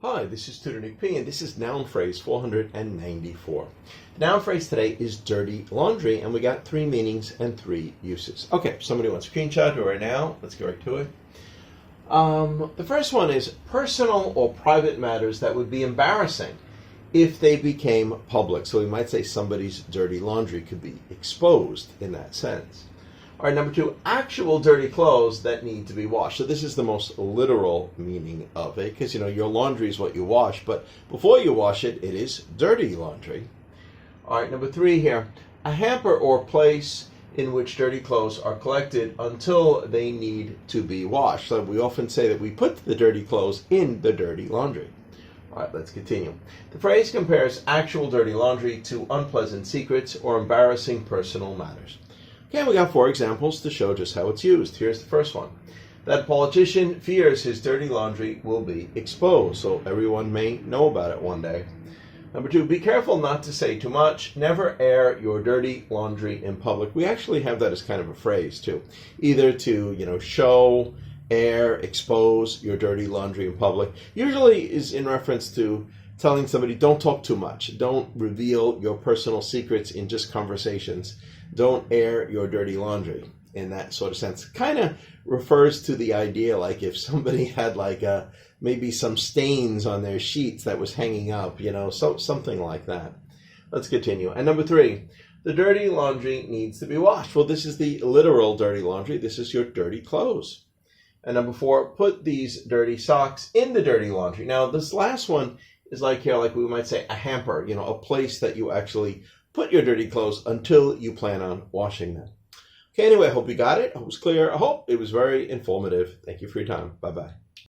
Hi, this is Tutor Nick P, and this is noun phrase 494. The noun phrase today is dirty laundry, and we got 3 meanings and 3 uses. Okay, somebody wants a screenshot, do it right now. Let's get right to it. The first one is personal or private matters that would be embarrassing if they became public. So we might say somebody's dirty laundry could be exposed in that sense. All right, number 2, actual dirty clothes that need to be washed. So this is the most literal meaning of it, because your laundry is what you wash, but before you wash it, it is dirty laundry. All right, number 3 here, a hamper or place in which dirty clothes are collected until they need to be washed. So we often say that we put the dirty clothes in the dirty laundry. All right, let's continue. The phrase compares actual dirty laundry to unpleasant secrets or embarrassing personal matters. Okay, we got 4 examples to show just how it's used. Here's the first one. That politician fears his dirty laundry will be exposed, so everyone may know about it one day. Number 2, be careful not to say too much. Never air your dirty laundry in public. We actually have that as kind of a phrase too. Either to, show, air, expose your dirty laundry in public. Usually is in reference to telling somebody don't talk too much. Don't reveal your personal secrets in just conversations. Don't air your dirty laundry in that sort of sense. Kind of refers to the idea like if somebody had maybe some stains on their sheets that was hanging up, something like that. Let's continue. And number 3, the dirty laundry needs to be washed. Well, this is the literal dirty laundry. This is your dirty clothes. And number 4, put these dirty socks in the dirty laundry. Now, this last one is like we might say a hamper, a place that you actually put your dirty clothes until you plan on washing them. Okay, anyway, I hope you got it. I hope it was clear. I hope it was very informative. Thank you for your time. Bye-bye.